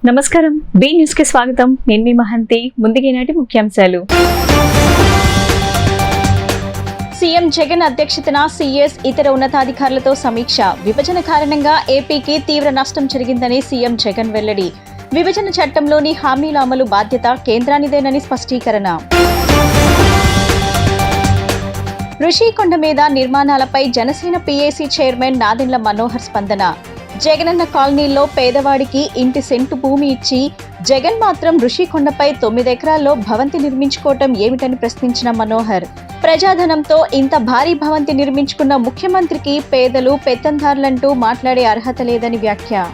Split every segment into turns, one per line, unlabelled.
నమస్కారం B news కి స్వాగతం. నేను మీ మహంతి. ముందుగా ఈనాటి ముఖ్యాంశాలు. సీఎం జగన్ అధ్యక్షతన సీఎస్ ఇతర ఉన్నతాధికారులతో సమీక్ష. విభజన కారణంగా ఏపీకి తీవ్ర నష్టం జరిగిందని సీఎం జగన్ వెల్లడి. విభజన చట్టంలోని హామీల అమలు బాధ్యత కేంద్రానిదేనని స్పష్టీకరణ. ఋషికొండ మీద నిర్మాణాలపై జనసేన పీఏసీ చైర్మన్ నాదెండ్ల మనోహర్ స్పందన. జగనన్న కాలనీల్లో పేదవాడికి ఇంటి సెంటు భూమి ఇచ్చి జగన్ మాత్రం ఋషికొండపై 9 ఎకరాల్లో భవంతి నిర్మించుకోవటం ఏమిటని ప్రశ్నించిన మనోహర్. ప్రజాధనంతో ఇంత భారీ భవంతి నిర్మించుకున్న ముఖ్యమంత్రికి పేదలు పెత్తందారులంటూ మాట్లాడే అర్హత లేదని వ్యాఖ్య.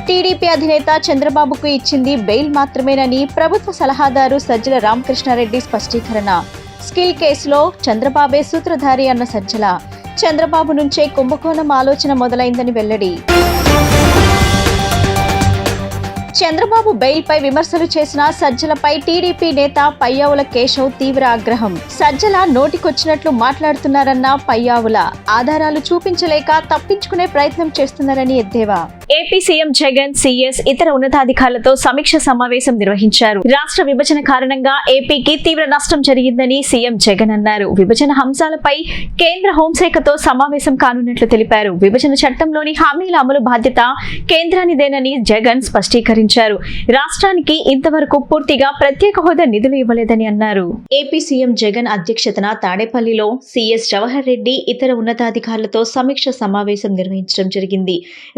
టీడీపీ అధినేత చంద్రబాబుకు ఇచ్చింది బెయిల్ మాత్రమేనని ప్రభుత్వ సలహాదారు సజ్జల రామకృష్ణారెడ్డి స్పష్టీకరణ. స్కిల్ కేసులో చంద్రబాబే సూత్రధారి అన్న సజ్జల. చంద్రబాబు నుంచే కుంభకోణం ఆలోచన మొదలైందని వెల్లడి. చంద్రబాబు బెయిల్పై విమర్శలు చేసిన సజ్జలపై టీడీపీ నేత పయ్యావుల కేశవ్ తీవ్ర ఆగ్రహం. సజ్జల నోటికొచ్చినట్లు మాట్లాడుతున్నారన్న పయ్యావుల. ఆధారాలు చూపించలేక తప్పించుకునే ప్రయత్నం చేస్తున్నారని ఎద్దేవా. ఏపీ సీఎం జగన్ సీఎస్ ఇతర ఉన్నతాధికారులతో సమీక్ష సమావేశం నిర్వహించారు. రాష్ట్ర విభజన కారణంగా ఏపీకి తీవ్ర నష్టం జరిగిందని సీఎం జగన్ అన్నారు. విభజన అంశాలపై కేంద్ర హోంశాఖతో సమావేశం కానున్నట్లు తెలిపారు. విభజన చట్టంలోని హామీల అమలు బాధ్యత కేంద్రానిదేనని జగన్ స్పష్టీకరించారు. రాష్ట్రానికి ఇంతవరకు పూర్తిగా ప్రత్యేక హోదా నిధులు ఇవ్వలేదని అన్నారు. ఏపీ సీఎం జగన్ అధ్యక్షతన తాడేపల్లిలో సీఎస్ జవహర్ రెడ్డి ఇతర ఉన్నతాధికారులతో సమీక్ష సమావేశం నిర్వహించడం జరిగింది.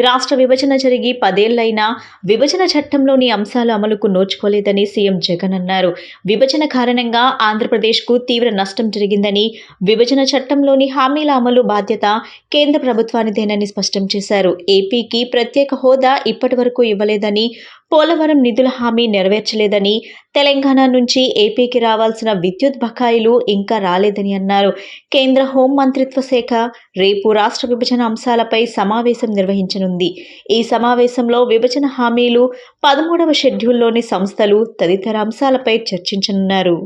రాష్ట్ర విభజన జరిగి 10 ఏళ్లైనా విభజన చట్టంలోని అంశాల అమలుకు నోచుకోలేదని సీఎం జగన్ అన్నారు. విభజన కారణంగా ఆంధ్రప్రదేశ్కు తీవ్ర నష్టం జరిగిందని, విభజన చట్టంలోని హామీల అమలు బాధ్యత కేంద్ర ప్రభుత్వానిదేనని స్పష్టం చేశారు. ఏపీకి ప్రత్యేక హోదా ఇప్పటి వరకు ఇవ్వలేదని, పోలవరం నిధుల హామీ నెరవేర్చలేదని, తెలంగాణ నుంచి ఏపీకి రావాల్సిన విద్యుత్ బకాయిలు ఇంకా రాలేదని అన్నారు. కేంద్ర హోం మంత్రిత్వ శాఖ రేపు రాష్ట్ర విభజన అంశాలపై సమావేశం నిర్వహించనుంది. ఈ సమావేశంలో విభజన హామీలు, 13వ షెడ్యూల్లోని సంస్థలు తదితర అంశాలపై చర్చించనున్నారు.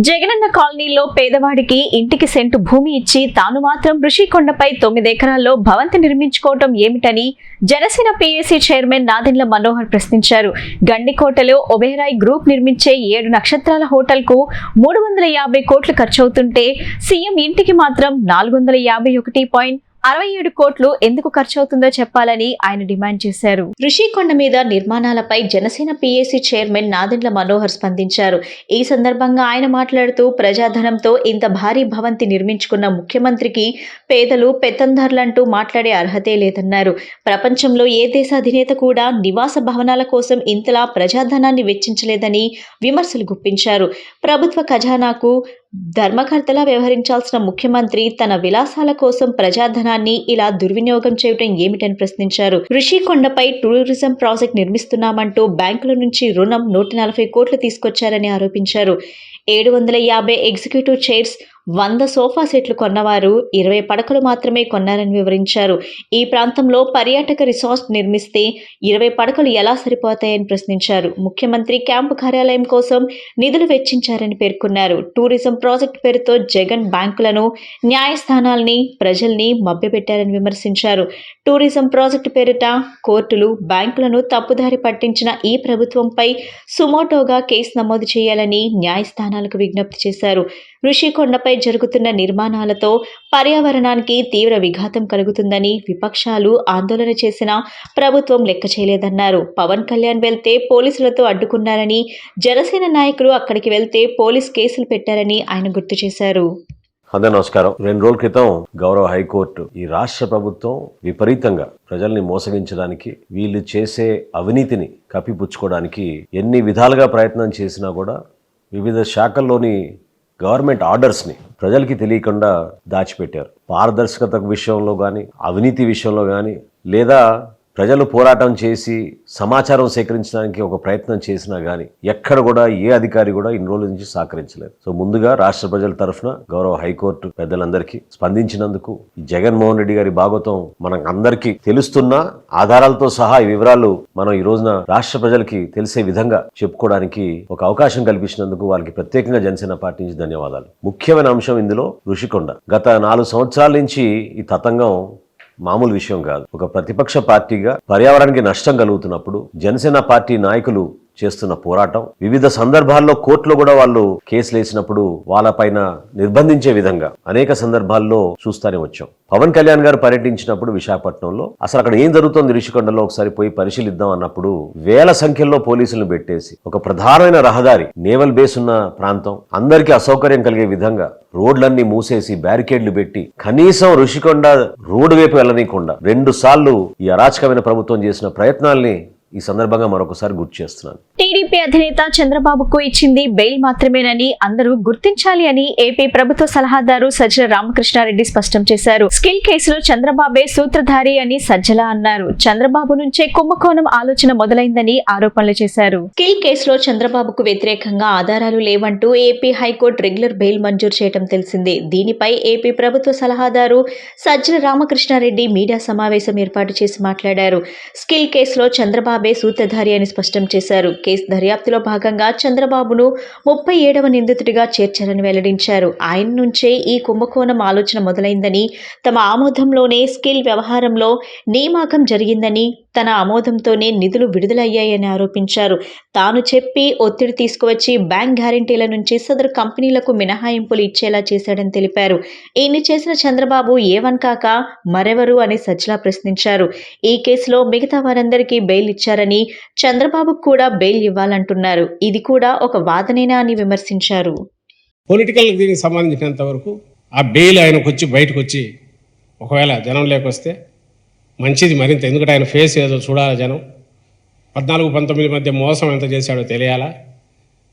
జగనన్న కాలనీలో పేదవాడికి ఇంటికి సెంటు భూమి ఇచ్చి తాను మాత్రం ఋషికొండపై 9 ఎకరాల్లో భవంతి నిర్మించుకోవటం ఏమిటని జనసేన పీఏసీ చైర్మన్ నాదెండ్ల మనోహర్ ప్రశ్నించారు. గండికోటలో ఒబెరాయ్ గ్రూప్ నిర్మించే 7 నక్షత్రాల హోటల్ కు 350 కోట్లు ఖర్చవుతుంటే సీఎం ఇంటికి మాత్రం 451.67 కోట్లు ఎందుకు ఖర్చవుతుందో చెప్పాలని ఆయన డిమాండ్ చేశారు. ఋషికొండ మీద నిర్మాణాలపై జనసేన పీఏసీ చైర్మన్ నాదెండ్ల మనోహర్ స్పందించారు. ఈ సందర్భంగా ఆయన మాట్లాడుతూ ప్రజాధనంతో ఇంత భారీ భవంతి నిర్మించుకున్న ముఖ్యమంత్రికి పేదలు పెత్తందారులంటూ మాట్లాడే అర్హతే లేదన్నారు. ప్రపంచంలో ఏ దేశ అధినేత కూడా నివాస భవనాల కోసం ఇంతలా ప్రజాధనాన్ని వెచ్చించలేదని విమర్శలు గుప్పించారు. ప్రభుత్వ ఖజానాకు ధర్మకర్తలా వ్యవహరించాల్సిన ముఖ్యమంత్రి తన విలాసాల కోసం ప్రజాధనాన్ని ఇలా దుర్వినియోగం చేయడం ఏమిటని ప్రశ్నించారు. ఋషికొండపై టూరిజం ప్రాజెక్ట్ నిర్మిస్తున్నామంటూ బ్యాంకుల నుంచి రుణం 140 కోట్లు తీసుకొచ్చారని ఆరోపించారు. 750 ఎగ్జిక్యూటివ్ చైర్స్, 100 సోఫా సెట్లు కొన్నవారు 20 పడకలు మాత్రమే కొన్నారని వివరించారు. ఈ ప్రాంతంలో పర్యాటక రిసార్ట్ నిర్మిస్తే 20 పడకలు ఎలా సరిపోతాయని ప్రశ్నించారు. ముఖ్యమంత్రి క్యాంపు కార్యాలయం కోసం నిధులు వెచ్చించారని పేర్కొన్నారు. టూరిజం ప్రాజెక్టు పేరుతో జగన్ బ్యాంకులను, న్యాయస్థానాల్ని, ప్రజల్ని మభ్యపెట్టారని విమర్శించారు. టూరిజం ప్రాజెక్టు పేరిట కోర్టులు, బ్యాంకులను తప్పుదారి పట్టించిన ఈ ప్రభుత్వంపై సుమోటోగా కేసు నమోదు చేయాలని న్యాయస్థానాలకు విజ్ఞప్తి చేశారు. ఋషికొండపై జరుగుతున్న నిర్మాణాలతో పర్యావరణానికి తీవ్ర విఘాతం కలుగుతుందని విపక్షాలు ఆందోళన చేసినా ప్రభుత్వం లెక్క చేయలేదన్నారు. పవన్ కళ్యాణ్ వెళ్తే పోలీసులతో అడ్డుకున్నారని, జనసేన నాయకులు అక్కడికి వెళ్తే పోలీస్ కేసులు పెట్టారని ఆయన గుర్తు చేశారు.
అందరూ నమస్కారం. 2 రోజుల క్రితం గౌరవ హైకోర్టు ఈ రాష్ట్ర ప్రభుత్వం విపరీతంగా ప్రజల్ని మోసగించడానికి, వీళ్ళు చేసే అవినీతిని కప్పిపుచ్చుకోవడానికి ఎన్ని విధాలుగా ప్రయత్నం చేసినా కూడా వివిధ శాఖల్లోని గవర్నమెంట్ ఆర్డర్స్ని ప్రజలకి తెలియకుండా దాచిపెట్టారు. పారదర్శకత విషయంలో కానీ, అవినీతి విషయంలో కానీ, లేదా ప్రజలు పోరాటం చేసి సమాచారం సేకరించడానికి ఒక ప్రయత్నం చేసినా గానీ ఎక్కడ కూడా ఏ అధికారి కూడా ఇన్ని రోజుల నుంచి సహకరించలేదు. సో ముందుగా రాష్ట్ర ప్రజల తరఫున గౌరవ హైకోర్టు పెద్దలందరికీ స్పందించినందుకు, ఈ జగన్మోహన్ రెడ్డి గారి భాగవతం మనకు అందరికీ తెలుస్తున్న ఆధారాలతో సహా ఈ వివరాలు మనం ఈ రోజున రాష్ట్ర ప్రజలకి తెలిసే విధంగా చెప్పుకోవడానికి ఒక అవకాశం కల్పించినందుకు వారికి ప్రత్యేకంగా జనసేన పార్టీ నుంచి ధన్యవాదాలు. ముఖ్యమైన అంశం ఇందులో ఋషికొండ. గత 4 సంవత్సరాల నుంచి ఈ తతంగం మామూలు విషయం కాదు. ఒక ప్రతిపక్ష పార్టీగా పర్యావరణానికి నష్టం కలుగుతున్నప్పుడు జనసేన పార్టీ నాయకులు చేస్తున్న పోరాటం, వివిధ సందర్భాల్లో కోర్టులో కూడా వాళ్ళు కేసులు వేసినప్పుడు వాళ్ళపైన నిర్బంధించే విధంగా అనేక సందర్భాల్లో చూస్తానే వచ్చాం. పవన్ కళ్యాణ్ గారు పర్యటించినప్పుడు విశాఖపట్నంలో అసలు అక్కడ ఏం జరుగుతుంది ఋషికొండలో ఒకసారి పోయి పరిశీలిద్దాం అన్నప్పుడు వేల సంఖ్యలో పోలీసులను పెట్టేసి ఒక ప్రధానమైన రహదారి, నేవల్ బేస్ ఉన్న ప్రాంతం, అందరికీ అసౌకర్యం కలిగే విధంగా రోడ్లన్నీ మూసేసి బ్యారికేడ్లు పెట్టి కనీసం ఋషికొండ రోడ్డు వైపు వెళ్ళనీయకుండా 2 సార్లు ఈ అరాచకమైన ప్రభుత్వం చేసిన ప్రయత్నాల్ని ఈ సందర్భంగా మరొకసారి గుర్తు చేస్తున్నాను.
టీడీపీ అధినేత చంద్రబాబుకు ఇచ్చింది బెయిల్ మాత్రమేనని అందరూ గుర్తించాలి అని ఏపీ ప్రభుత్వ సలహాదారు సజ్జల రామకృష్ణారెడ్డి స్పష్టం చేశారు. స్కిల్ కేసులో చంద్రబాబే సూత్రధారి అని సజ్జల అన్నారు. చంద్రబాబు నుంచే కుంభకోణం ఆలోచన మొదలైందని ఆరోపణలు చేశారు. స్కిల్ కేసులో చంద్రబాబుకు వ్యతిరేకంగా ఆధారాలు లేవంటూ ఏపీ హైకోర్టు రెగ్యులర్ బెయిల్ మంజూరు చేయడం తెలిసిందే. దీనిపై ఏపీ ప్రభుత్వ సలహాదారు సజ్జల రామకృష్ణారెడ్డి మీడియా సమావేశం ఏర్పాటు చేసి మాట్లాడారు. స్కిల్ కేసులో చంద్రబాబు సూత్రధారి అని స్పష్టం చేశారు. కేసు దర్యాప్తులో భాగంగా చంద్రబాబును 37వ నిందితుడిగా చేర్చారని వెల్లడించారు. ఆయన నుంచే ఈ కుంభకోణం ఆలోచన మొదలైందని, తమ ఆమోదంలోనే స్కిల్ వ్యవహారంలో నియామకం జరిగిందని, తన ఆమోదంతోనే నిధులు విడుదలయ్యాయని ఆరోపించారు. తాను చెప్పి ఒత్తిడి తీసుకువచ్చి బ్యాంక్ గ్యారంటీల నుంచి సదరు కంపెనీలకు మినహాయింపులు ఇచ్చేలా చేశాడని తెలిపారు. ఈయన్ని చేసిన చంద్రబాబు ఏవన్ కాక మరెవరు అని సజ్జల ప్రశ్నించారు. ఈ కేసులో మిగతా వారందరికీ బెయిల్ ఇచ్చారని, చంద్రబాబుకు కూడా బెయిల్ ఇవ్వాలంటున్నారు. ఇది కూడా ఒక వాదనేనా అని విమర్శించారు.
పొలిటికల్ దీనికి సంబంధించినంత వరకు ఆ బెయిల్ ఆయనకు వచ్చి బయటకు వచ్చి ఒకవేళ జనం లేకొస్తే మంచిది మరింత. ఎందుకంటే ఆయన ఫేస్ ఏదో చూడాలి జనం. 14-19 మధ్య మోసం ఎంత చేశాడో తెలియాలా.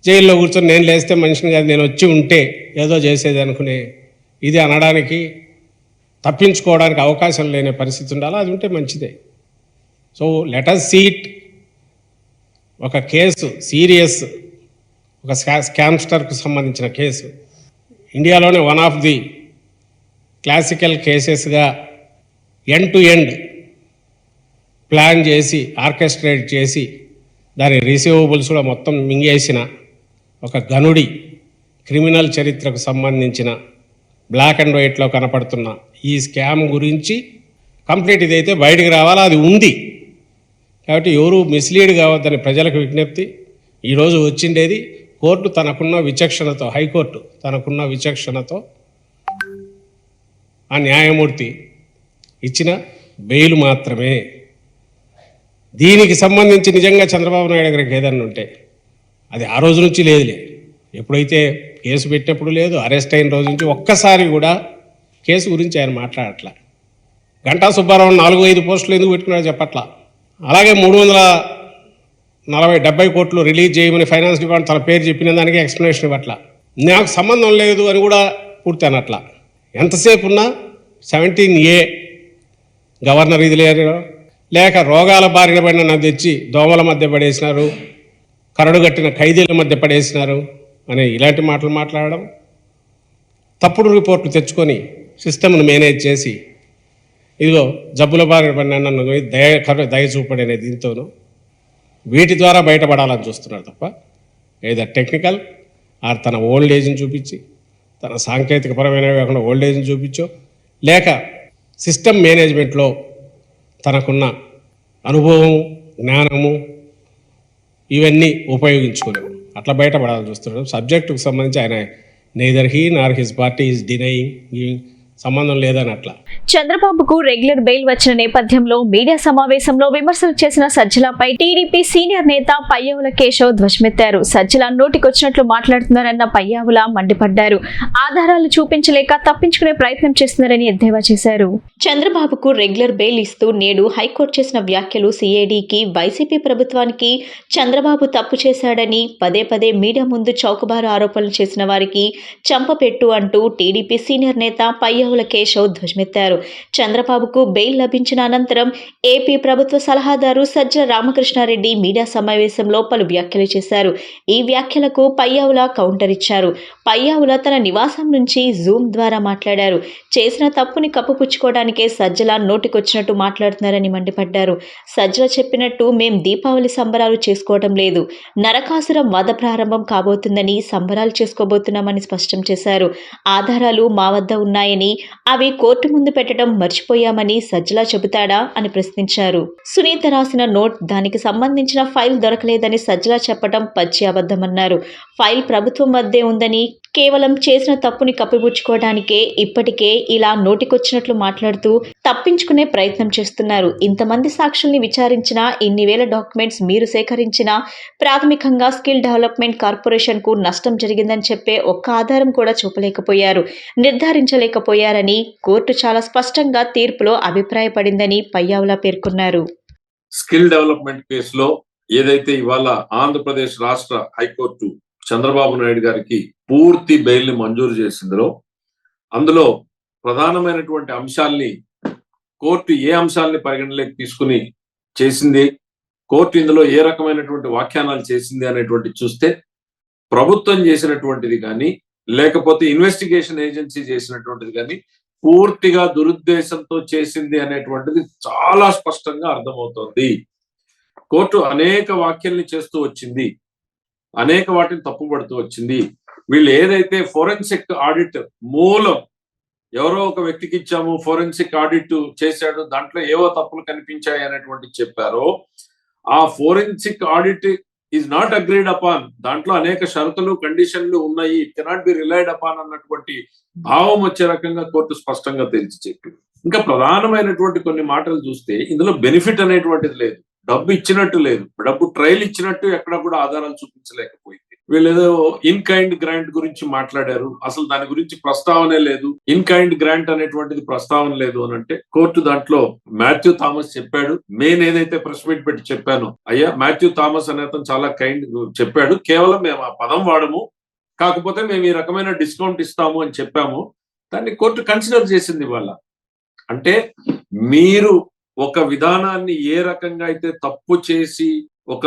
జైల్లో కూర్చొని నేను లేస్తే మనిషిని కాదు, నేను వచ్చి ఉంటే ఏదో చేసేది అనుకునే ఇది అనడానికి, తప్పించుకోవడానికి అవకాశం లేని పరిస్థితి ఉండాలి. అది ఉంటే మంచిదే. So let us see it. ఒక కేసు సీరియస్, ఒక స్కామ్స్టర్కు సంబంధించిన కేసు, ఇండియాలోనే వన్ ఆఫ్ ది క్లాసికల్ కేసెస్గా ఎండ్ టు ఎండ్ ప్లాన్ చేసి ఆర్కెస్ట్రేట్ చేసి దాని రిసీవబుల్స్ కూడా మొత్తం మింగేసిన ఒక గనుడి క్రిమినల్ చరిత్రకు సంబంధించిన బ్లాక్ అండ్ వైట్లో కనపడుతున్న ఈ స్కామ్ గురించి కంప్లీట్ ఇదైతే బయటికి రావాలా. అది ఉంది కాబట్టి ఎవరు మిస్లీడ్ కావద్దని ప్రజలకు విజ్ఞప్తి. ఈరోజు వచ్చిండేది కోర్టు తనకున్న విచక్షణతో, హైకోర్టు తనకున్న విచక్షణతో ఆ న్యాయమూర్తి ఇచ్చిన బెయిల్ మాత్రమే. దీనికి సంబంధించి నిజంగా చంద్రబాబు నాయుడు గారికి ఏదన్నా ఉంటే అది ఆ రోజు నుంచి లేదులే. ఎప్పుడైతే కేసు పెట్టినప్పుడు లేదు, అరెస్ట్ అయిన రోజు నుంచి ఒక్కసారి కూడా కేసు గురించి ఆయన మాట్లాడట్లా. గంటా సుబ్బారావు 4-5 పోస్టులు ఎందుకు పెట్టుకున్నాడో చెప్పట్లా. అలాగే 340-70 కోట్లు రిలీజ్ చేయమని ఫైనాన్స్ డిపార్ట్మెంట్ తన పేరు చెప్పిన దానికి ఎక్స్ప్లెనేషన్ ఇవ్వట్లా. నాకు సంబంధం లేదు అని కూడా పూర్తి అనట్లా. ఎంతసేపు ఉన్నా 17A గవర్నర్ ఇది లేరు, లేక రోగాల బారిన పడిన నన్ను తెచ్చి దోమల మధ్య పడేసినారు, కరడుగట్టిన ఖైదీల మధ్య పడేసినారు అనే ఇలాంటి మాటలు మాట్లాడడం, తప్పుడు రిపోర్ట్లు తెచ్చుకొని సిస్టమ్ను మేనేజ్ చేసి ఇదిగో జబ్బుల బారిన పడిన నన్ను దయ చూపడనే దీంతోనూ వీటి ద్వారా బయటపడాలని చూస్తున్నారు తప్ప ఏదో టెక్నికల్ ఆర్ తన ఓల్డ్ ఏజ్ని చూపించి, తన సాంకేతికపరమైన కాకుండా ఓల్డ్ ఏజ్ని చూపించో, లేక సిస్టమ్ మేనేజ్మెంట్లో తనకున్న అనుభవం, జ్ఞానము ఇవన్నీ ఉపయోగించుకోలేము. అట్లా బయటపడాలని చూస్తున్నాడు. సబ్జెక్టుకు సంబంధించి ఆయన neither he Nar his party is denying, సంబంధం లేదని అట్లా.
చంద్రబాబుకు రెగ్యులర్ బెయిల్ వచ్చిన నేపథ్యంలో మీడియా సమావేశంలో విమర్శలు చేసిన సజ్జలపై టీడీపీ సీనియర్ నేత పయ్యావుల కేశవ్ ధ్వజమెత్తారు. సజ్జల నోటికొచ్చినట్లు మాట్లాడుతున్నారన్న పయ్యావుల మండిపడ్డారు. ఆధారాలు చూపించలేక తప్పించుకునే ప్రయత్నం చేస్తున్నారని ఎద్దేవా చేశారు. చంద్రబాబుకు రెగ్యులర్ బెయిల్ ఇస్తూ నేడు హైకోర్టు చేసిన వ్యాఖ్యలు సిఐడికి, వైసీపీ ప్రభుత్వానికి చంద్రబాబు తప్పు చేశాడని పదే పదే మీడియా ముందు చౌకబారు ఆరోపణలు చేసిన వారికి చంపపెట్టు అంటూ టీడీపీ సీనియర్ నేత పయ్యావుల పయ్యావుల కేశవ్ ధ్వజమెత్తారు. చంద్రబాబుకు బెయిల్ లభించిన అనంతరం ఏపీ ప్రభుత్వ సలహాదారు సజ్జల రామకృష్ణారెడ్డి మీడియా సమావేశంలో పలు వ్యాఖ్యలు చేశారు. ఈ వ్యాఖ్యలకు పయ్యావుల కౌంటర్ ఇచ్చారు. పయ్యావుల తన నివాసం నుంచి జూమ్ ద్వారా మాట్లాడారు. చేసిన తప్పుని కప్పుపుచ్చుకోవడానికే సజ్జల నోటికొచ్చినట్టు మాట్లాడుతున్నారని మండిపడ్డారు. సజ్జల చెప్పినట్టు మేం దీపావళి సంబరాలు చేసుకోవడం లేదు. నరకాసురం వధ ప్రారంభం కాబోతుందని సంబరాలు చేసుకోబోతున్నామని స్పష్టం చేశారు. ఆధారాలు మా వద్ద ఉన్నాయని, అవి కోర్టు ముందు పెట్టడం మర్చిపోయామని సజ్జల చెబుతాడా అని ప్రశ్నించారు. సునీత రాసిన నోట్, దానికి సంబంధించిన ఫైల్ దొరకలేదని సజ్జల చెప్పడం పచ్చి అబద్ధమన్నారు. ఫైల్ ప్రభుత్వం వద్దే ఉందని, కేవలం చేసిన తప్పుని కప్పిపుచ్చుకోవడానికే ఇప్పటికే ఇలా నోటికొచ్చినట్లు మాట్లాడుతూ తప్పించుకునే ప్రయత్నం చేస్తున్నారు. ఇంతమంది సాక్షుల్ని విచారించినా, ఇన్ని వేల డాక్యుమెంట్స్ మీరు సేకరించినా ప్రాథమికంగా స్కిల్ డెవలప్మెంట్ కార్పొరేషన్ కు నష్టం జరిగిందని చెప్పే ఒక్క ఆధారం కూడా చూపలేకపోయారు, నిర్ధారించలేకపోయారని కోర్టు చాలా స్పష్టంగా తీర్పులో అభిప్రాయపడిందని పయ్యావుల పేర్కొన్నారు.
స్కిల్ డెవలప్మెంట్ కేసులో ఏదైతే ఇవాళ ఆంధ్రప్రదేశ్ రాష్ట్ర హైకోర్టు చంద్రబాబు నాయుడు గారికి పూర్తి బెయిల్ ని మంజూరు చేసిందో, అందులో ప్రధానమైనటువంటి అంశాల్ని కోర్టు ఏ అంశాలని పరిగణలోకి తీసుకుని చేసింది, కోర్టు ఇందులో ఏ రకమైనటువంటి వ్యాఖ్యానాలు చేసింది అనేటువంటి చూస్తే, ప్రభుత్వం చేసినటువంటిది కానీ లేకపోతే ఇన్వెస్టిగేషన్ ఏజెన్సీ చేసినటువంటిది కానీ పూర్తిగా దురుద్దేశంతో చేసింది అనేటువంటిది చాలా స్పష్టంగా అర్థమవుతోంది. కోర్టు అనేక వ్యాఖ్యల్ని చేస్తూ వచ్చింది, అనేక వాటిని తప్పుపడుతూ వచ్చింది. వీళ్ళు ఏదైతే ఫోరెన్సిక్ ఆడిట్ మూలం ఎవరో ఒక వ్యక్తికి ఇచ్చాము, ఫోరెన్సిక్ ఆడిట్ చేశాడు, దాంట్లో ఏవో తప్పులు కనిపించాయి అనేటువంటి చెప్పారో, ఆ forensic audit is not agreed upon, దాంట్లో అనేక షరతులు కండిషన్లు ఉన్నాయి, it cannot be relied upon అన్నటువంటి భావం వచ్చే రకంగా కోర్టు స్పష్టంగా తేల్చి చెప్పింది. ఇంకా ప్రధానమైనటువంటి కొన్ని మాటలు చూస్తే ఇందులో బెనిఫిట్ అనేటువంటిది లేదు, డబ్బు ఇచ్చినట్టు లేదు, డబ్బు ట్రయల్ ఇచ్చినట్టు ఎక్కడ కూడా ఆధారాలు చూపించలేకపోయింది. వీళ్ళు ఏదో ఇన్ కైండ్ గ్రాంట్ గురించి మాట్లాడారు, అసలు దాని గురించి ప్రస్తావనే లేదు. ఇన్ కైండ్ గ్రాంట్ అనేటువంటిది ప్రస్తావన లేదు అని అంటే కోర్టు దాంట్లో మాథ్యూ థామస్ చెప్పాడు, నేను ఏదైతే ప్రెస్ మీట్ పెట్టి చెప్పాను, అయ్యా మాథ్యూ థామస్ అనే అతను చాలా కైండ్ చెప్పాడు, కేవలం మేము ఆ పదం వాడము, కాకపోతే మేము ఈ రకమైన డిస్కౌంట్ ఇస్తాము అని చెప్పాము, దాన్ని కోర్టు కన్సిడర్ చేసింది. వాళ్ళ అంటే మీరు ఒక విధానాన్ని ఏ రకంగా అయితే తప్పు చేసి ఒక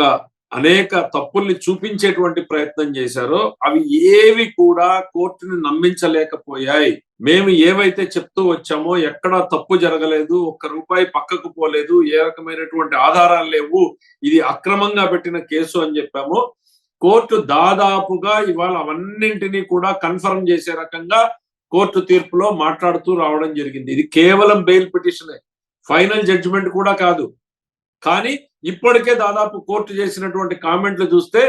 అనేక తప్పుల్ని చూపించేటువంటి ప్రయత్నం చేశారో అవి ఏవి కూడా కోర్టుని నమ్మించలేకపోయాయి. మేము ఏవైతే చెప్తూ వచ్చామో ఎక్కడా తప్పు జరగలేదు, ₹1 పక్కకు పోలేదు, ఏ రకమైనటువంటి ఆధారాలు లేవు, ఇది అక్రమంగా పెట్టిన కేసు అని చెప్పామో, కోర్టు దాదాపుగా ఇవాళ అవన్నింటినీ కూడా కన్ఫర్మ్ చేసే రకంగా కోర్టు తీర్పులో మాట్లాడుతూ రావడం జరిగింది. ఇది కేవలం బెయిల్ పిటిషనే, ఫైనల్ జడ్జిమెంట్ కూడా కాదు. కానీ ఇప్పటికే దాదాపు కోర్టు చేసినటువంటి కామెంట్లు చూస్తే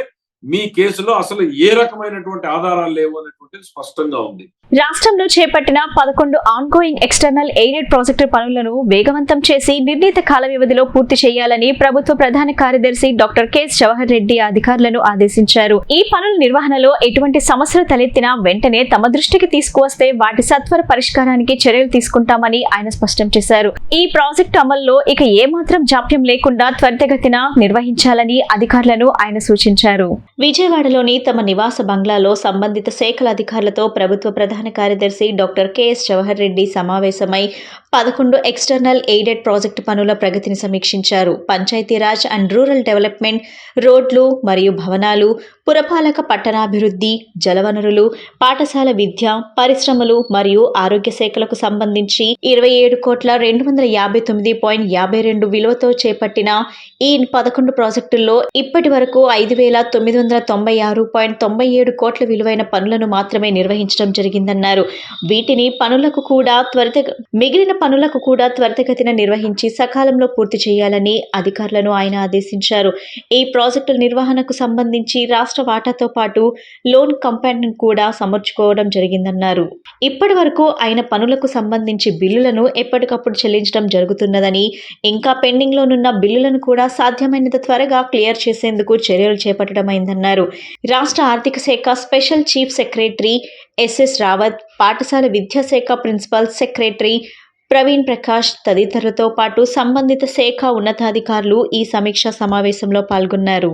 మీ కేసులో అసలు ఏ రకమైనటువంటి ఆధారాలు లేవు అనేటువంటిది స్పష్టంగా ఉంది.
రాష్ట్రంలో చేపట్టిన 11 ఆన్గోయింగ్ ఎక్స్టర్నల్ ఎయిడెడ్ ప్రాజెక్టు పనులను వేగవంతం చేసి నిర్ణీత కాల వ్యవధిలో పూర్తి చేయాలని ప్రభుత్వ ప్రధాన కార్యదర్శి డాక్టర్ కె. జవహర్ రెడ్డి అధికారులను ఆదేశించారు. ఈ పనుల నిర్వహణలో ఎటువంటి సమస్యలు తలెత్తినా వెంటనే తమ దృష్టికి తీసుకువస్తే వాటి సత్వర పరిష్కారానికి చర్యలు తీసుకుంటామని ఆయన స్పష్టం చేశారు. ఈ ప్రాజెక్టు అమల్లో ఇక ఏమాత్రం జాప్యం లేకుండా త్వరితగతిన నిర్వహించాలని అధికారులను ఆయన సూచించారు. విజయవాడలోని తమ నివాస బంగ్లాలో సంబంధిత శాఖల అధికారులతో ప్రభుత్వ ప్రధాన కార్యదర్శి డాక్టర్ కెఎస్ జవహర్ రెడ్డి సమావేశమై 11 ఎక్స్టర్నల్ ఎయిడెడ్ ప్రాజెక్టు పనుల ప్రగతిని సమీక్షించారు. పంచాయతీరాజ్ అండ్ రూరల్ డెవలప్మెంట్, రోడ్లు మరియు భవనాలు, పురపాలక పట్టణాభివృద్ధి, జలవనరులు, పాఠశాల విద్య, పరిశ్రమలు మరియు ఆరోగ్య శాఖలకు సంబంధించి 27,259.52 విలువతో చేపట్టిన ఈ 11 ప్రాజెక్టుల్లో ఇప్పటి వరకు 5,996.97 కోట్ల విలువైన పనులను మాత్రమే నిర్వహించడం జరిగిందన్నారు. మిగిలిన పనులకు కూడా త్వరితగతిన నిర్వహించి సకాలంలో పూర్తి చేయాలని అధికారులను ఆయన ఆదేశించారు. ఈ ప్రాజెక్టుల నిర్వహణకు సంబంధించి రాష్ట్ర వాటాతో పాటు లోన్ కంపార్ట్మెంట్ కూడా సమర్చుకోవడం జరిగిందన్నారు. ఇప్పటి వరకు అయిన పనులకు సంబంధించి బిల్లులను ఎప్పటికప్పుడు చెల్లించడం జరుగుతున్నదని, ఇంకా పెండింగ్ లోనున్న బిల్లులను కూడా సాధ్యమైనంత త్వరగా క్లియర్ చేసేందుకు చర్యలు చేపట్టడమైందన్నారు. రాష్ట్ర ఆర్థిక శాఖ special chief secretary S S Rawat, పాఠశాల విద్యాశాఖ ప్రిన్సిపల్ సెక్రటరీ ప్రవీణ్ ప్రకాష్ తదితరులతో పాటు సంబంధిత శాఖ ఉన్నతాధికారులు ఈ సమీక్షా సమావేశంలో పాల్గొన్నారు.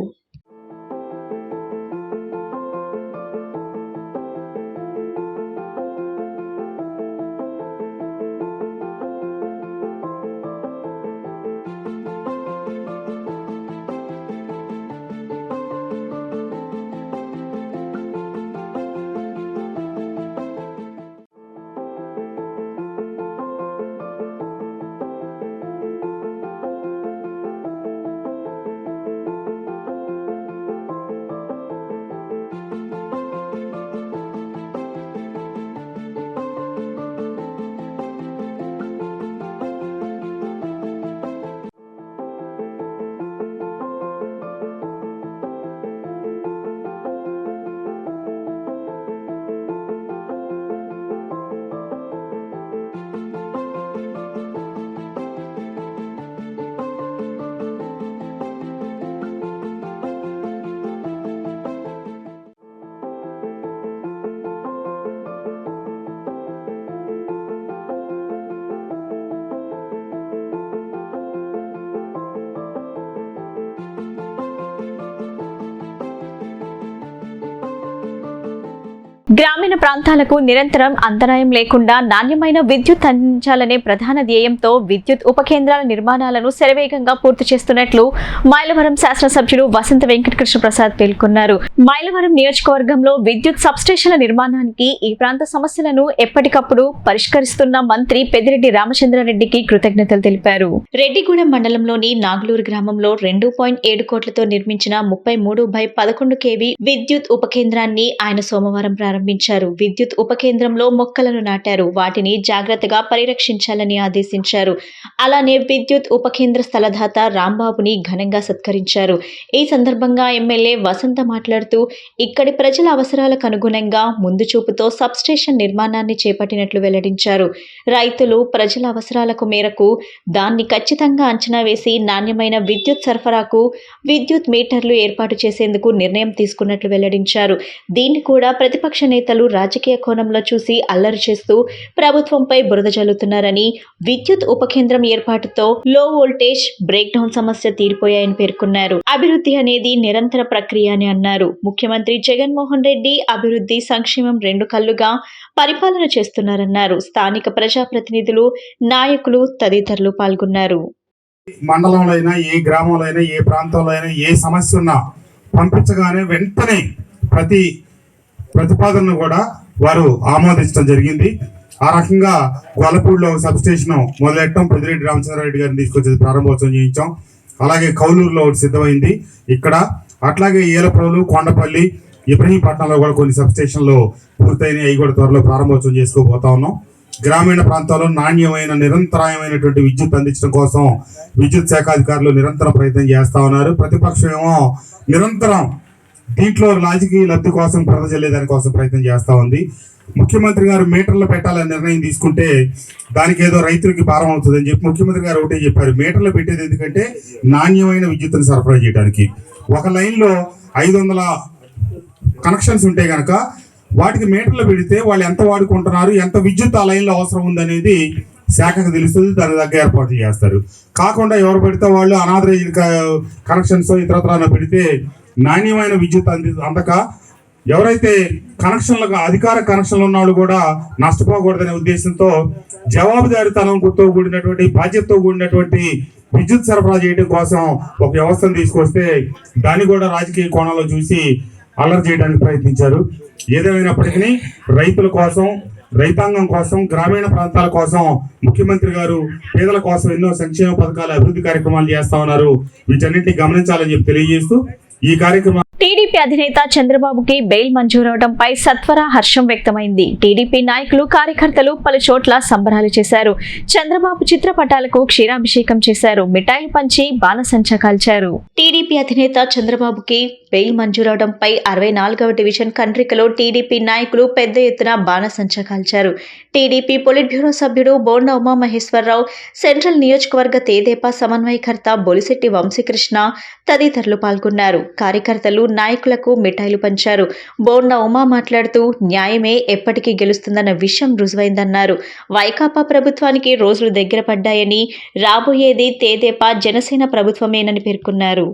గ్రామీణ ప్రాంతాలకు నిరంతరం అంతరాయం లేకుండా నాణ్యమైన విద్యుత్ అందించాలనే ప్రధాన ధ్యేయంతో విద్యుత్ ఉప కేంద్రాల నిర్మాణాలను శరవేగంగా పూర్తి చేస్తున్నట్లు మైలవరం శాసనసభ్యులు వసంత వెంకటకృష్ణ ప్రసాద్ పేర్కొన్నారు. మైలవరం నియోజకవర్గంలో విద్యుత్ సబ్స్టేషన్ల నిర్మాణానికి ఈ ప్రాంత సమస్యలను ఎప్పటికప్పుడు పరిష్కరిస్తున్న మంత్రి పెద్దిరెడ్డి రామచంద్రారెడ్డికి కృతజ్ఞతలు తెలిపారు. రెడ్డిగూడెం మండలంలోని నాగులూరు గ్రామంలో 2.7 కోట్లతో నిర్మించిన 33/11 kV విద్యుత్ ఉప కేంద్రాన్ని ఆయన సోమవారం ప్రారంభించారు. విద్యుత్ ఉప కేంద్రంలో మొక్కలను నాటారు. వాటిని జాగ్రత్తగా పరిరక్షించాలని ఆదేశించారు. అలానే విద్యుత్ ఉప కేంద్ర స్థలదాత రాంబాబుని ఘనంగా సత్కరించారు. ఈ సందర్భంగా ఎమ్మెల్యే వసంత మాట్లాడుతూ ఇక్కడి ప్రజల అవసరాలకు అనుగుణంగా ముందు చూపుతో సబ్స్టేషన్ నిర్మాణాన్ని చేపట్టినట్లు వెల్లడించారు. రైతులు ప్రజల అవసరాలకు మేరకు దాన్ని ఖచ్చితంగా అంచనా వేసి నాణ్యమైన విద్యుత్ సరఫరాకు విద్యుత్ మీటర్లు ఏర్పాటు చేసేందుకు నిర్ణయం తీసుకున్నట్లు వెల్లడించారు. దీన్ని కూడా ప్రతిపక్ష నేతలు రాజకీయ కోణంలో చూసి అల్లరి చేస్తూ ప్రభుత్వంపై బురద జల్లుతున్నారని, విద్యుత్ ఉప కేంద్రం ఏర్పాటుతో లో వోల్టేజ్ బ్రేక్ డౌన్ సమస్య తీరిపోయాయని పేర్కొన్నారు. అభివృద్ధి అనేది నిరంతర ప్రక్రియ అని అన్నారు. ముఖ్యమంత్రి జగన్మోహన్ రెడ్డి అభివృద్ధి, సంక్షేమం 2 కళ్లుగా పరిపాలన చేస్తున్నారన్నారు. స్థానిక ప్రజాప్రతినిధులు, నాయకులు తదితరులు పాల్గొన్నారు.
మండలంలో అయినా, ఏ గ్రామంలో అయినా, ఏ ప్రాంతంలో అయినా ఏ సమస్య ఉన్నా పంపించగానే వెంటనే ప్రతి ప్రతిపాదనను కూడా వారు ఆమోదించడం జరిగింది. ఆ రకంగా గొల్లపూడిలో సబ్ స్టేషన్ మొదలెట్టడం, పెద్దిరెడ్డి రామచంద్రారెడ్డి గారిని తీసుకొచ్చేది ప్రారంభోత్సవం చేయించాం. అలాగే కౌలూరులో ఒకటి సిద్ధమైంది ఇక్కడ. అట్లాగే ఏలప్రోలు, కొండపల్లి, ఇబ్రహీంపట్నంలో కూడా కొన్ని సబ్ స్టేషన్లు పూర్తయినాయి. అవి కూడా త్వరలో ప్రారంభోత్సవం చేసుకోబోతా ఉన్నాం. గ్రామీణ ప్రాంతాల్లో నాణ్యమైన నిరంతరాయమైనటువంటి విద్యుత్ అందించడం కోసం విద్యుత్ శాఖ అధికారులు నిరంతరం ప్రయత్నం చేస్తా ఉన్నారు. ప్రతిపక్షం ఏమో నిరంతరం దీంట్లో రాజకీయ లబ్ధి కోసం ప్రజలే దానికోసం ప్రయత్నం చేస్తా ఉంది. ముఖ్యమంత్రి గారు మీటర్లు పెట్టాలని నిర్ణయం తీసుకుంటే దానికి ఏదో రైతులకి భారం అవుతుందని చెప్పి ముఖ్యమంత్రి గారు ఒకటే చెప్పారు, మీటర్లు పెట్టేది ఎందుకంటే నాణ్యమైన విద్యుత్తును సరఫరా చేయడానికి. ఒక లైన్లో 500 కనెక్షన్స్ ఉంటే కనుక వాటికి మీటర్లు పెడితే వాళ్ళు ఎంత వాడుకుంటున్నారు, ఎంత విద్యుత్ ఆ లైన్లో అవసరం ఉందనేది శాఖకు తెలుస్తుంది. దాని దగ్గర ఏర్పాట్లు చేస్తారు. కాకుండా ఎవరు పెడితే వాళ్ళు అనాథరైజ్డ్ కనెక్షన్స్ ఇతరత్రాన పెడితే నాణ్యమైన విద్యుత్ అందక ఎవరైతే కనెక్షన్లకు అధికార కనెక్షన్లు ఉన్న వాళ్ళు కూడా నష్టపోకూడదనే ఉద్దేశంతో జవాబుదారీతనంతో కూడినటువంటి బాధ్యతతో కూడినటువంటి విద్యుత్ సరఫరా చేయడం కోసం ఒక వ్యవస్థను తీసుకొస్తే దాన్ని కూడా రాజకీయ కోణంలో చూసి అల్లరి చేయడానికి ప్రయత్నించారు. ఏదేమైనప్పటికీ రైతుల కోసం, రైతాంగం కోసం, గ్రామీణ ప్రాంతాల కోసం ముఖ్యమంత్రి గారు పేదల కోసం ఎన్నో సంక్షేమ పథకాలు, అభివృద్ధి కార్యక్రమాలు చేస్తా ఉన్నారు. వీటన్నింటినీ గమనించాలని చెప్పి తెలియజేస్తూ ఈ కార్యక్రమం
టీడీపీ అధినేత చంద్రబాబుకి బెయిల్ మంజూరవడంపై సత్వర హర్షం వ్యక్తమైంది. టీడీపీ నాయకులు, కార్యకర్తలు పలు చోట్ల సంబరాలు చేశారు. చంద్రబాబు చిత్రపటాలకు క్షీరాభిషేకం చేశారు. మిఠాయిలు పంచి బాణసంచా కాల్చారు. టీడీపీ అధినేత చంద్రబాబుకి బెయిల్ మంజూరవడంపై 64వ డివిజన్ కండ్రికలో టీడీపీ నాయకులు పెద్ద ఎత్తున బాణసంచా కాల్చారు. టీడీపీ పొలిట్ బ్యూరో సభ్యుడు బోండా ఉమామహేశ్వరరావు, సెంట్రల్ నియోజకవర్గ తేదేపా సమన్వయకర్త బొలిశెట్టి వంశీకృష్ణ తదితరులు పాల్గొన్నారు. కార్యకర్తలు, నాయకులకు మిఠాయిలు పంచారు. బోండా ఉమా మాట్లాడుతూ న్యాయమే ఎప్పటికీ గెలుస్తుందన్న విషయం రుజువైందన్నారు. వైకాపా ప్రభుత్వానికి రోజులు దగ్గర పడ్డాయని, రాబోయేది తేదేపా జనసేన ప్రభుత్వమేనని పేర్కొన్నారు.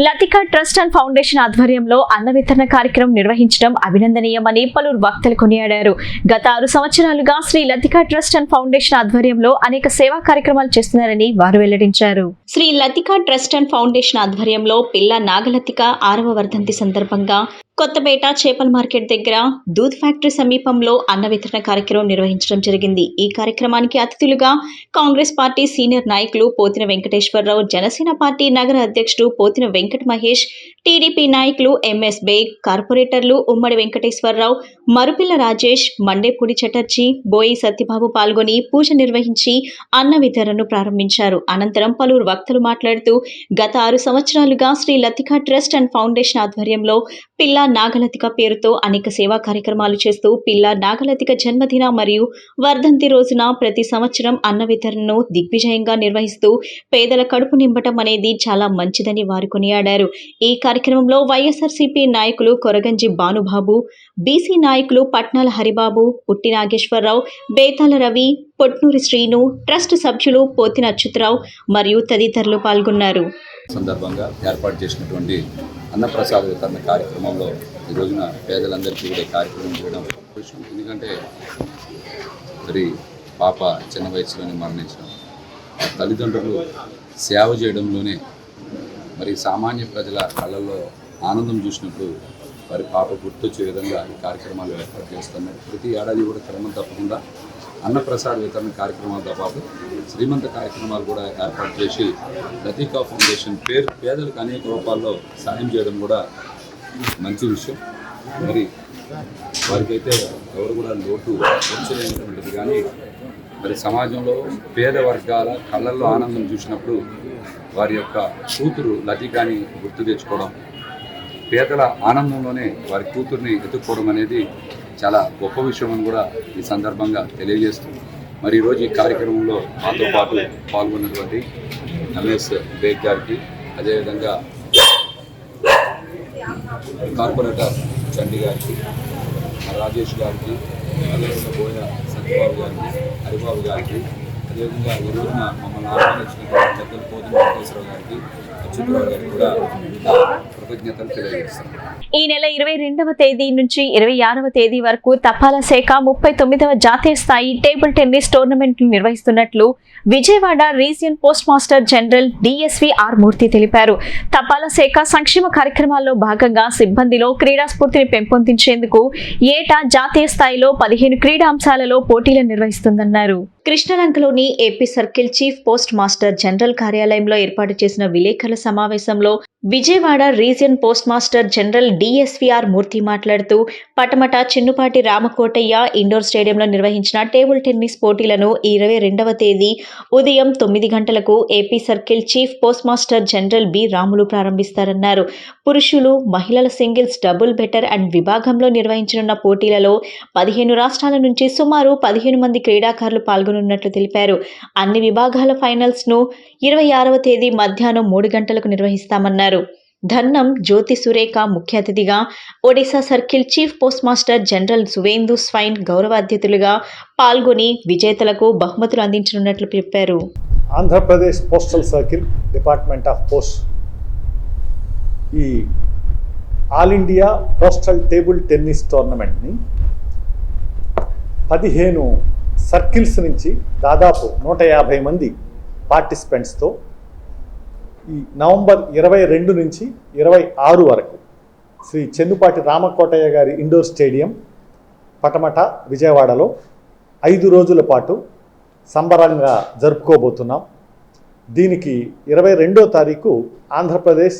లతికా ట్రస్ట్ అండ్ ఫౌండేషన్ ఆధ్వర్యంలో అన్న వితరణ కార్యక్రమం నిర్వహించడం అభినందనీయమని పలువురు వక్తలు కొనియాడారు. గత 6 సంవత్సరాలుగా Shri Latika trust and foundation ఆధ్వర్యంలో అనేక సేవా కార్యక్రమాలు చేస్తున్నారని వారు వెల్లడించారు. Shri Latika trust and foundation ఆధ్వర్యంలో పిల్ల నాగలతిక 6వ వర్ధంతి సందర్భంగా కొత్తపేట చేపల మార్కెట్ దగ్గర దూద్ ఫ్యాక్టరీ సమీపంలో అన్న వితరణ కార్యక్రమం నిర్వహించడం జరిగింది. ఈ కార్యక్రమానికి అతిథులుగా కాంగ్రెస్ పార్టీ సీనియర్ నాయకులు పోతిన వెంకటేశ్వరరావు, జనసేన పార్టీ నగర అధ్యక్షుడు పోతిన వెంకట మహేష్, టీడీపీ నాయకులు ఎంఎస్ బేగ్, కార్పొరేటర్లు ఉమ్మడి వెంకటేశ్వరరావు, మరుపిల్ల రాజేష్, మండేపూడి చటర్జీ, బోయి సత్యబాబు పాల్గొని పూజ నిర్వహించి అన్న వితరణను ప్రారంభించారు. అనంతరం పలువురు వక్తలు మాట్లాడుతూ గత 6 సంవత్సరాలుగా Shri Latika trust and foundation ఆధ్వర్యంలో పిల్లా నాగలతిక పేరుతో అనేక సేవా కార్యక్రమాలు చేస్తూ పిల్లా నాగలతిక జన్మదిన మరియు వర్ధంతి రోజున ప్రతి సంవత్సరం అన్న వితరణను దిగ్విజయంగా నిర్వహిస్తూ పేదల కడుపు నింపటం అనేది చాలా మంచిదని వారు కొనియాడారు. ఈ కార్యక్రమంలో వైఎస్ఆర్సీపీ నాయకులు కొరగంజి భానుబాబు, బీసీ నాయకులు పట్నాల హరిబాబు, పుట్టి నాగేశ్వరరావు, బేతాల రవి, పొట్నూరి శ్రీను, ట్రస్ట్ సభ్యులు పోతిన అచ్యుతరావు మరియు తదితరులు పాల్గొన్నారు.
సందర్భంగా ఏర్పాటు చేసినటువంటి అన్నప్రసాద వితరణ కార్యక్రమంలో ఈ రోజున పేదలందరికీ కూడా కార్యక్రమం చేయడం విషయం. ఎందుకంటే మరి పాప చిన్న వయసులోనే మరణించడం, తల్లిదండ్రులు సేవ చేయడంలోనే మరి సామాన్య ప్రజల కళ్ళల్లో ఆనందం చూసినప్పుడు వారి పాప గుర్తొచ్చే విధంగా ఈ కార్యక్రమాలు ఏర్పాటు చేస్తున్నారు. ప్రతి ఏడాది కూడా క్రమం తప్పకుండా అన్నప్రసాద వితరణ కార్యక్రమాలతో పాటు శ్రీమంత కార్యక్రమాలు కూడా ఏర్పాటు చేసి లతికా ఫౌండేషన్ పేదలకు అనేక రూపాల్లో సాయం చేయడం కూడా మంచి విషయం. మరి వారికైతే ఎవరు కూడా లోటు వచ్చేటువంటిది, కానీ మరి సమాజంలో పేద వర్గాల కళ్ళల్లో ఆనందం చూసినప్పుడు వారి యొక్క కూతురు లతికాని గుర్తు తెచ్చుకోవడం, పేదల ఆనందంలోనే వారి కూతుర్ని ఎత్తుక్కోవడం అనేది చాలా గొప్ప విషయం అని కూడా ఈ సందర్భంగా తెలియజేస్తుంది. మరి ఈరోజు ఈ కార్యక్రమంలో మాతో పాటు పాల్గొన్నటువంటి ఎంఎస్ బేగ్ గారికి, అదేవిధంగా కార్పొరేటర్ చండి గారికి, రాజేష్ గారికి, అదేవిధంగా బోయ సత్యబాబు గారికి, హరిబాబు గారికి, అదేవిధంగా ఈ రోజున మమ్మల్ని ఆహ్వానించినటువంటి పెద్దలు పోతిన వెంకటేశ్వరరావు గారికి, అచ్యుతరావు గారికి కూడా కృతజ్ఞతలు తెలియజేస్తాను.
ఈ నెల 22వ తేదీ నుంచి 26వ తేదీ వరకు తపాలా శాఖ 39వ జాతీయ స్థాయి టేబుల్ టెన్నిస్ టోర్నమెంట్ నిర్వహిస్తున్నట్లు Vijayawada region post master general DSV R Murthy తెలిపారు. తపాలా శాఖ సంక్షేమ కార్యక్రమాల్లో భాగంగా సిబ్బందిలో క్రీడా స్ఫూర్తిని పెంపొందించేందుకు ఏటా జాతీయ స్థాయిలో 15 క్రీడా అంశాలలో పోటీలు నిర్వహిస్తుందన్నారు. కృష్ణలంకలోని AP circle chief post master general కార్యాలయంలో ఏర్పాటు చేసిన విలేకరుల సమావేశంలో Vijayawada region post master general DSVR Murthy మాట్లాడుతూ పటమట చిన్నుపాటి రామకోటయ్య ఇండోర్ స్టేడియంలో నిర్వహించిన టేబుల్ టెన్నిస్ పోటీలను 22వ తేదీ ఉదయం 9 గంటలకు AP circle chief post master general B Ramulu ప్రారంభిస్తారన్నారు. పురుషులు, మహిళల సింగిల్స్, డబుల్ బెటర్ అండ్ విభాగంలో నిర్వహించనున్న పోటీలలో 15 రాష్ట్రాల నుంచి సుమారు 15 మంది క్రీడాకారులు పాల్గొనున్నట్లు తెలిపారు. అన్ని విభాగాల ఫైనల్స్ ను 26వ తేదీ మధ్యాహ్నం 3 గంటలకు నిర్వహిస్తామన్నారు. ధన్నం జ్యోతి సురేఖ ముఖ్య అతిథిగా, Odisha circle chief post master general Suvendu Swain గౌరవ అతిథులుగా పాల్గొని విజేతలకు బహుమతులు అందించనున్నట్లు చెప్పారు.
Andhra Pradesh postal circle department of post ఈ all India postal table tennis టోర్నమెంట్ని 15 సర్కిల్స్ నుంచి దాదాపు 150 మంది పార్టిసిపెంట్స్తో ఈ నవంబర్ 22 నుంచి 26 వరకు శ్రీ చెన్నుపాటి రామకోటయ్య గారి ఇండోర్ స్టేడియం పటమట విజయవాడలో 5 రోజుల పాటు సంబరంగా జరుపుకోబోతున్నాం. దీనికి 22వ తారీఖు Andhra Pradesh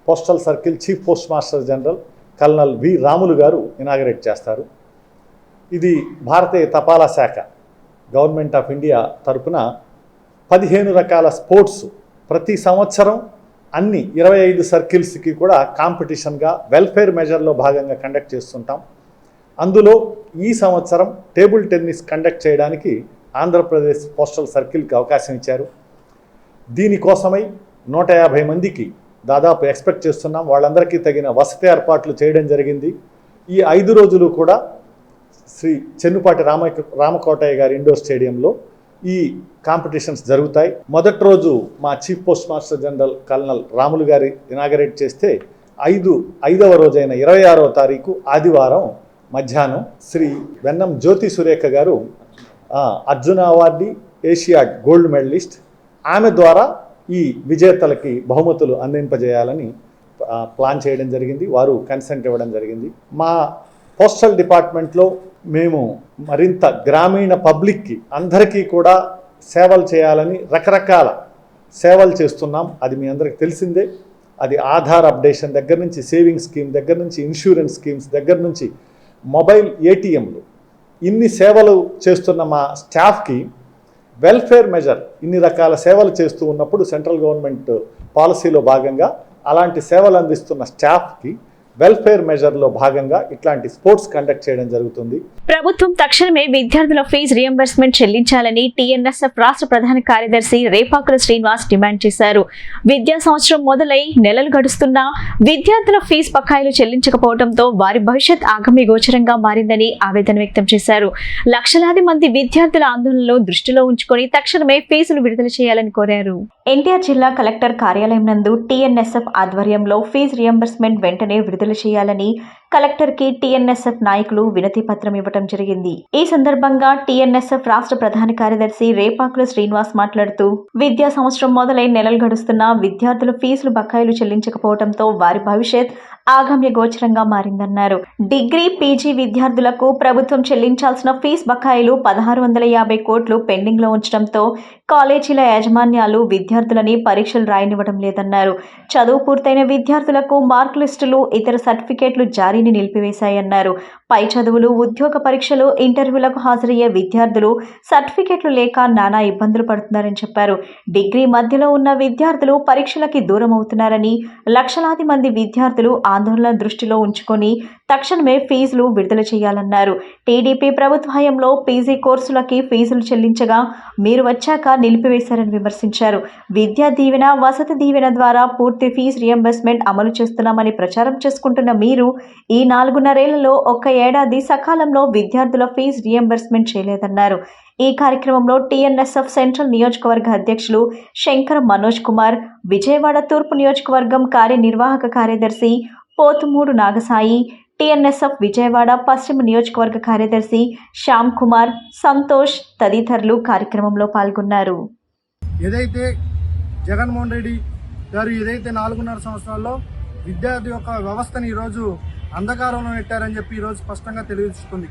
postal circle chief post master general colonel V Ramulu garu inaugurate చేస్తారు. ఇది భారతీయ తపాలా శాఖ గవర్నమెంట్ ఆఫ్ ఇండియా తరపున 15 రకాల స్పోర్ట్స్ ప్రతి సంవత్సరం అన్ని 25 సర్కిల్స్కి కూడా కాంపిటీషన్గా వెల్ఫేర్ మెజర్లో భాగంగా కండక్ట్ చేస్తుంటాం. అందులో ఈ సంవత్సరం టేబుల్ టెన్నిస్ కండక్ట్ చేయడానికి ఆంధ్రప్రదేశ్ పోస్టల్ సర్కిల్కి అవకాశం ఇచ్చారు. దీనికోసమై 150 మందికి దాదాపు ఎక్స్పెక్ట్ చేస్తున్నాం. వాళ్ళందరికీ తగిన వసతి ఏర్పాట్లు చేయడం జరిగింది. ఈ 5 రోజులు కూడా శ్రీ చెన్నుపాటి రామకోటయ్య గారి ఇండోర్ స్టేడియంలో ఈ కాంపిటీషన్స్ జరుగుతాయి. మొదటి రోజు మా chief post master general colonel Ramulu గారి ఇనాగరేట్ చేస్తే 5వ రోజైన 26వ తారీఖు ఆదివారం మధ్యాహ్నం శ్రీ వెన్నం జ్యోతి సురేఖ గారు Arjuna awardee, Asiad gold medallist, ఆమె ద్వారా ఈ విజేతలకి బహుమతులు అందింపజేయాలని ప్లాన్ చేయడం జరిగింది. వారు కన్సెంట్ ఇవ్వడం జరిగింది. మా పోస్టల్ డిపార్ట్మెంట్లో మేము మరింత గ్రామీణ పబ్లిక్కి అందరికీ కూడా సేవలు చేయాలని రకరకాల సేవలు చేస్తున్నాం. అది మీ అందరికీ తెలిసిందే. అది ఆధార్ అప్డేషన్ దగ్గర నుంచి, సేవింగ్ స్కీమ్ దగ్గర నుంచి, ఇన్సూరెన్స్ స్కీమ్స్ దగ్గర నుంచి, మొబైల్ ఏటీఎంలు, ఇన్ని సేవలు చేస్తున్న మా స్టాఫ్కి వెల్ఫేర్ మెజర్ ఇన్ని రకాల సేవలు చేస్తూ ఉన్నప్పుడు సెంట్రల్ గవర్నమెంట్ పాలసీలో భాగంగా అలాంటి సేవలు అందిస్తున్న స్టాఫ్కి వెల్ఫేర్ మెజర్లో భాగంగా ఇట్లాంటి స్పోర్ట్స్ కండక్ట్ చేయడం జరుగుతుంది.
ప్రభుత్వం తక్షణమే విద్యార్థుల ఫీజు రియంబర్స్మెంట్ చెల్లించాలని టీఎన్ఎస్ఎఫ్ రాష్ట్ర ప్రధాన కార్యదర్శి రేపాకుల శ్రీనివాస్ డిమాండ్ చేశారు. విద్యా సంవత్సరం మొదలై నెలలు గడుస్తున్నా విద్యార్థుల ఫీజు బకాయిలు చెల్లించకపోవడంతో వారి భవిష్యత్ ఆగమ్య గోచరంగా మారిందని ఆవేదన వ్యక్తం చేశారు. లక్షలాది మంది విద్యార్థుల ఆందోళనలో దృష్టిలో ఉంచుకొని తక్షణమే ఫీజులు విడుదల చేయాలని కోరారు. ఎన్టీఆర్ జిల్లా కలెక్టర్ కార్యాలయం నందు టీఎన్ఎస్ఎఫ్ ఆధ్వర్యంలో ఫీజు రియంబర్స్మెంట్ వెంటనే విడుదల చేయాలని కలెక్టర్ కి టీఎన్ఎస్ఎఫ్ నాయకులు వినతి పత్రం ఇవ్వడం జరిగింది. ఈ సందర్భంగా టీఎన్ఎస్ఎఫ్ రాష్ట్ర ప్రధాన కార్యదర్శి రేపాకుల శ్రీనివాస్ మాట్లాడుతూ, విద్యా సంవత్సరం మొదలై నెలలు గడుస్తున్నా విద్యార్థుల ఫీజులు బకాయిలు చెల్లించకపోవడంతో వారి భవిష్యత్ ఆగమ్య గోచరంగా మారిందన్నారు. డిగ్రీ, పీజీ విద్యార్థులకు ప్రభుత్వం చెల్లించాల్సిన ఫీజు బకాయిలు 1650 కోట్లు పెండింగ్ లో ఉంచడంతో కాలేజీల యాజమాన్యాలు విద్యార్థులని పరీక్షలు రాయనివ్వడం లేదన్నారు. చదువు పూర్తయిన విద్యార్థులకు మార్క్ లిస్టులు, ఇతర సర్టిఫికేట్లు జారీని నిలిపివేశాయన్నారు. పై చదువులు, ఉద్యోగ పరీక్షలు, ఇంటర్వ్యూలకు హాజరయ్యే విద్యార్థులు సర్టిఫికేట్లు లేక నానా ఇబ్బందులు పడుతున్నారని చెప్పారు. డిగ్రీ మధ్యలో ఉన్న విద్యార్థులు పరీక్షలకి దూరం అవుతున్నారని, లక్షలాది మంది విద్యార్థులు ఆందోళన దృష్టిలో ఉంచుకొని తక్షణమే ఫీజులు విడుదల చేయాలన్నారు. టీడీపీ ప్రభుత్వ హయాంలో పీజీ కోర్సులకి ఫీజులు చెల్లించగా మీరు వచ్చాక నిలిపివేశారని విమర్శించారు. విద్యా దీవెన, వసతి దీవెన ద్వారా పూర్తి ఫీజు రియంబర్స్మెంట్ అమలు చేస్తున్నామని ప్రచారం చేసుకుంటున్న మీరు ఈ 4.5 ఒక్క ఏడాది సకాలంలో విద్యార్థుల ఫీజు రియంబర్స్మెంట్ చేయలేదన్నారు. ఈ కార్యక్రమంలో టీఎన్ఎస్ఎఫ్ సెంట్రల్ నియోజకవర్గ అధ్యక్షులు శంకర మనోజ్ కుమార్, విజయవాడ తూర్పు నియోజకవర్గం కార్యనిర్వాహక కార్యదర్శి పోతుమూడు నాగసాయి, టీఎన్ఎస్ఎఫ్ విజయవాడ పశ్చిమ నియోజకవర్గ కార్యదర్శి శ్యామ్ కుమార్, సంతోష్ తదితరులు కార్యక్రమంలో పాల్గొన్నారు.
ఏదైతే జగన్మోహన్ రెడ్డి గారు 4.5 సంవత్సరాల్లో విద్యార్థి యొక్క వ్యవస్థని ఈరోజు అంధకారంలో నెట్టారని చెప్పి ఈరోజు స్పష్టంగా తెలియజేస్తుంది.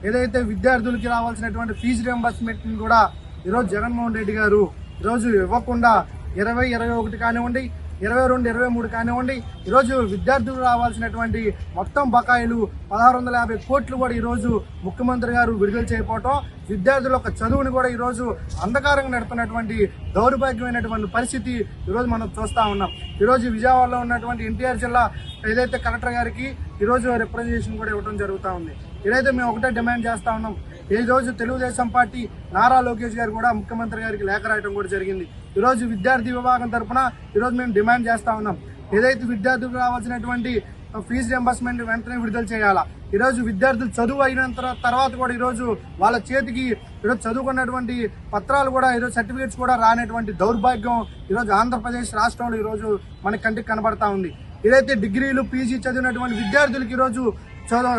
ఏదైతే విద్యార్థులకి రావాల్సినటువంటి ఫీజు రియంబర్స్మెంట్ని కూడా ఈరోజు జగన్మోహన్ రెడ్డి గారు ఈరోజు ఇవ్వకుండా 2021 కానివ్వండి, 22, 23 కానివ్వండి, ఈరోజు విద్యార్థులు రావాల్సినటువంటి మొత్తం బకాయిలు 1650 కోట్లు కూడా ఈరోజు ముఖ్యమంత్రి గారు విడుదల చేయకపోవటం, విద్యార్థుల యొక్క చదువుని కూడా ఈరోజు అంధకారంగా నడుపుతున్నటువంటి దౌర్భాగ్యమైనటువంటి పరిస్థితి ఈరోజు మనం చూస్తూ ఉన్నాం. ఈరోజు విజయవాడలో ఉన్నటువంటి ఎన్టీఆర్ జిల్లా ఏదైతే కలెక్టర్ గారికి ఈరోజు రిప్రజెంటేషన్ కూడా ఇవ్వడం జరుగుతూ ఉంది. ఇదైతే మేము ఒకటే డిమాండ్ చేస్తూ ఉన్నాం. ఈ రోజు తెలుగుదేశం పార్టీ నారా లోకేష్ గారు కూడా ముఖ్యమంత్రి గారికి లేఖ రాయడం కూడా జరిగింది. ఈరోజు విద్యార్థి విభాగం తరఫున ఈరోజు మేము డిమాండ్ చేస్తూ ఉన్నాం. ఏదైతే విద్యార్థులకు రావాల్సినటువంటి ఫీజు రియంబర్స్మెంట్ వెంటనే విడుదల చేయాలా. ఈరోజు విద్యార్థులు చదువు అయిన తర్వాత కూడా ఈరోజు వాళ్ళ చేతికి ఈరోజు చదువుకున్నటువంటి పత్రాలు కూడా ఈరోజు సర్టిఫికేట్స్ కూడా రానటువంటి దౌర్భాగ్యం ఈరోజు ఆంధ్రప్రదేశ్ రాష్ట్రంలో ఈరోజు మనకి కంటికి కనబడతా ఉంది. ఏదైతే డిగ్రీలు, పీజీ చదివినటువంటి విద్యార్థులకి ఈరోజు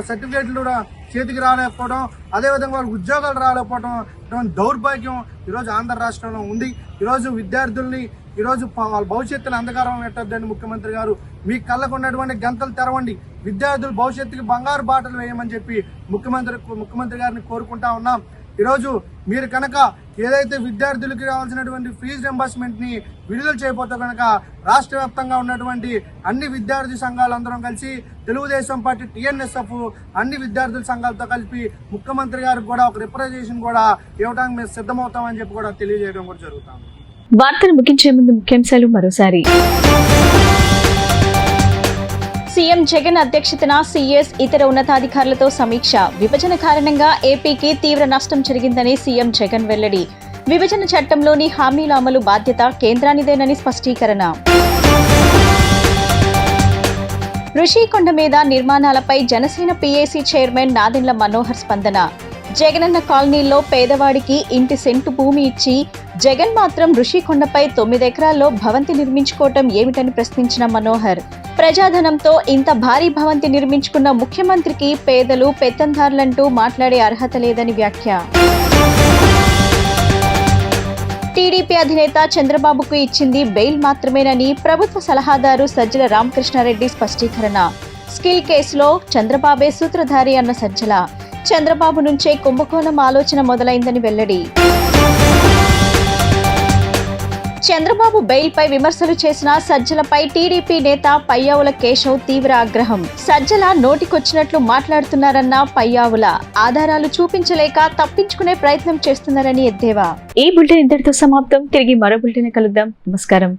సర్టిఫికేట్లు కూడా చేతికి రాలేకపోవడం, అదేవిధంగా వాళ్ళకి ఉద్యోగాలు రాలేకపోవడం దౌర్భాగ్యం ఈరోజు ఆంధ్ర రాష్ట్రంలో ఉంది. ఈరోజు విద్యార్థుల్ని ఈరోజు వాళ్ళ భవిష్యత్తుని అంధకారం పెట్టొద్దని ముఖ్యమంత్రి గారు మీ కళ్ళకు ఉన్నటువంటి గంతలు తెరవండి, విద్యార్థుల భవిష్యత్తుకి బంగారు బాటలు వేయమని చెప్పి ముఖ్యమంత్రి గారిని కోరుకుంటా ఉన్నాం. ఈరోజు మీరు కనుక ఏదైతే విద్యార్థులకి రావాల్సినటువంటి ఫీజు రియంబర్స్మెంట్ని విడుదల చేయకపోతే కనుక రాష్ట్ర వ్యాప్తంగా ఉన్నటువంటి అన్ని విద్యార్థి సంఘాలందరం కలిసి తెలుగుదేశం పార్టీ టీఎన్ఎస్ఎఫ్ అన్ని విద్యార్థుల సంఘాలతో కలిపి ముఖ్యమంత్రి గారికి కూడా ఒక రిప్రజెంటేషన్ కూడా ఇవ్వడానికి మేము సిద్ధమవుతామని చెప్పి కూడా తెలియజేయడం కూడా జరుగుతాం.
వార్తలు ముగించే ముందు ముఖ్యాంశాలు మరోసారి. సీఎం జగన్ అధ్యక్షతన సీఎస్ ఇతర ఉన్నతాధికారులతో సమీక్ష. విభజన కారణంగా ఏపీకి తీవ్ర నష్టం జరిగిందని సీఎం జగన్ వెల్లడి. విభజన చట్టంలోని హామీల అమలు బాధ్యత కేంద్రానిదేనని స్పష్టీకరణ. ఋషికొండ మీద నిర్మాణాలపై జనసేన పీఏసీ చైర్మన్ నాదెండ్ల మనోహర్ స్పందన. జగనన్న కాలనీల్లో పేదవాడికి ఇంటి సెంటు భూమి ఇచ్చి జగన్ మాత్రం ఋషికొండపై 9 ఎకరాల్లో భవంతి నిర్మించుకోవటం ఏమిటని ప్రశ్నించిన మనోహర్. ప్రజాధనంతో ఇంత భారీ భవంతి నిర్మించుకున్న ముఖ్యమంత్రికి పేదలు, పెత్తందారులంటూ మాట్లాడే అర్హత లేదని వ్యాఖ్య. టీడీపీ అధినేత చంద్రబాబుకు ఇచ్చింది బెయిల్ మాత్రమేనని ప్రభుత్వ సలహాదారు సజ్జల రామకృష్ణారెడ్డి స్పష్టీకరణ. స్కిల్ కేసులో చంద్రబాబే సూత్రధారి అన్న సజ్జల. చంద్రబాబు నుంచే కుంభకోణం ఆలోచన మొదలైందని వెల్లడి. చంద్రబాబు బెయిల్ పై విమర్శలు చేసిన సజ్జలపై టీడీపీ నేత పయ్యావుల కేశవ్ తీవ్ర ఆగ్రహం. సజ్జల నోటికొచ్చినట్లు మాట్లాడుతున్నారన్న పయ్యావుల ఆధారాలు చూపించలేక తప్పించుకునే ప్రయత్నం చేస్తున్నారని ఎద్దేవా. ఈ బులెటిన్ ఇంతటితో సమాప్తం. తిరిగి మరో బులెటిన్ కలుద్దాం. నమస్కారం.